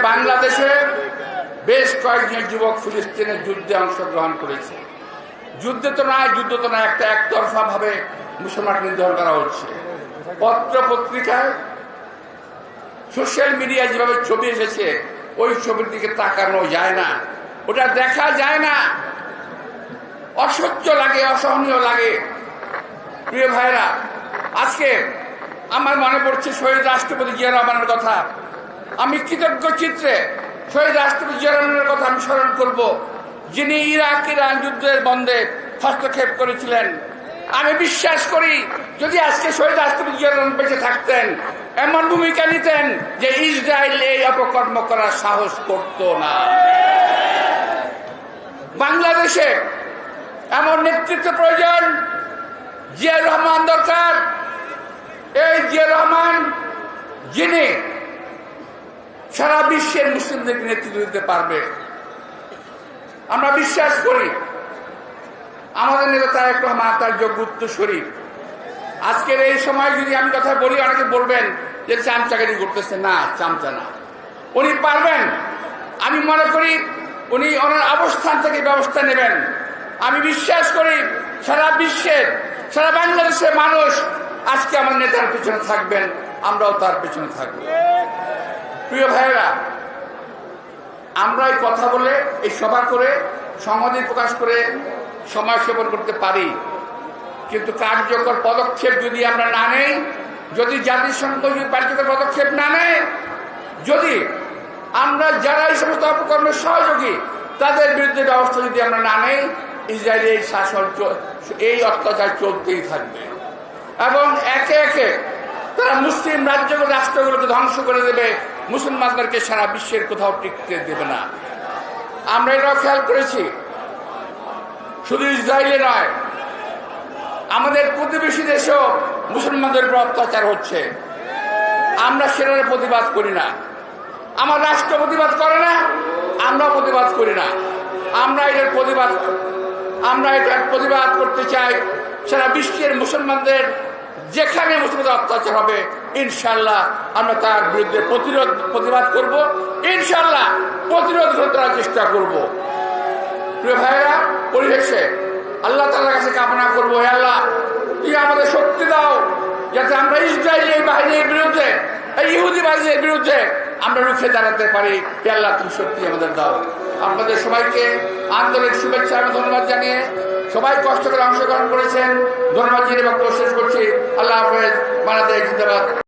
বাংলাদেশে বেশ কয়েকজন যুবক ফিলিস্তিনের যুদ্ধে অংশগ্রহণ করেছে। যুদ্ধ তো না, একটা একতরফা ভাবে মুসলমান নির্ধারণ করা হচ্ছে। পত্র পত্রিকায়, সোশ্যাল মিডিয়ায় যেভাবে ছবি এসেছে, ওই ছবির দিকে তাকানো যায় না, ওটা দেখা যায় না, অসহ্য লাগে, অসহনীয় লাগে। প্রিয় ভাইরা, আজকে আমার মনে পড়ছে শহীদ রাষ্ট্রপতি জিয়া রহমানের কথা। আমি কৃতজ্ঞ চিত্রে শহীদ রাষ্ট্রপতি জিয়া রহমানের কথা আমি স্মরণ করব, যিনি ইরাক-ইরান যুদ্ধের বন্ধে হস্তক্ষেপ করেছিলেন। আমি বিশ্বাস করি যদি আজকে শহীদ রাষ্ট্রপতি জিয়া রহমান বেঁচে থাকতেন, এমন ভূমিকা নিতেন যে ইসরায়েল এই অপকর্ম করার সাহস করত না। বাংলাদেশে এমন নেতৃত্ব প্রয়োজন, জিয়া রহমান দরকার। এই জিয়া রহমান যিনি সারা বিশ্বের মুসলিমদেরকে নেতৃত্ব দিতে পারবে। আমরা বিশ্বাস করি আমাদের নেতা তারেক রহমান তার যোগ্য উত্তরসূরি। আজকের এই সময় যদি আমি কথা বলি, অনেকে বলবেন যে চামচাগিরি করতেছে। না, চামচা না, উনি পারবেন। আমি মনে করি উনি ওনার অবস্থান থেকে ব্যবস্থা নেবেন। আমি বিশ্বাস করি সারা বিশ্বের, সারা বাংলাদেশের মানুষ আজকে আমার নেতার পিছনে থাকবেন, আমরাও তার পিছনে থাকব। প্রিয় ভাইয়েরা, আমরা এই কথা বলে, এই সভা করে, সংহতি প্রকাশ করে সময় সেবন করতে পারি, কিন্তু কার্যকর পদক্ষেপ যদি আমরা না নেই, যদি জাতিসংঘ যদি কার্যকর পদক্ষেপ না নেয়, যদি আমরা যারা এই সমস্ত অপকর্মের সহযোগী তাদের বিরুদ্ধে ব্যবস্থা যদি আমরা না নেই, ইসরায়েলের এই শাসন, এই অত্যাচার চলতেই থাকবে এবং একে একে তারা মুসলিম রাজ্যগুলো, রাষ্ট্রগুলোকে ধ্বংস করে দেবে, মুসলমানদেরকে সারা বিশ্বের কোথাও টিকতে দেবে না। আমরা এটাও খেয়াল করেছি, শুধু ইসরায়েলে নয়, আমাদের প্রতিবেশী দেশেও মুসলমানদের উপর অত্যাচার হচ্ছে। আমরা সেটার প্রতিবাদ করি না, আমার রাষ্ট্র প্রতিবাদ করে না, আমরা প্রতিবাদ করি না। আমরা এটার প্রতিবাদ করতে চাই সারা বিশ্বের মুসলমানদের। যেখানে মুসলমানদের অত্যাচার হবে, ইনশাল্লাহ আমরা তার বিরুদ্ধে প্রতিবাদ করব, ইনশাল্লাহ প্রতিরোধ করার চেষ্টা করব। প্রিয় ভাইয়েরা, পরিশেষে আল্লাহ তাআলার কাছে কামনা করবো, হে আল্লাহ, তুই আমাদের শক্তি দাও যাতে আমরা ইসরায়েলি বাহিনীর বিরুদ্ধে, এই ইহুদি বাহিনীর বিরুদ্ধে আমরা রুখে দাঁড়াতে পারি। হে আল্লাহ, তুমি শক্তি আমাদের দাও। আপনাদের সবাইকে আন্তরিক শুভেচ্ছা এবং ধন্যবাদ জানিয়ে, সবাই কষ্ট করে অংশগ্রহণ করেছেন, ধন্যবাদ জানিয়ে বক্তব্য শেষ করছি। আল্লাহ হাফেজ। বাংলাদেশ জিন্দাবাদ।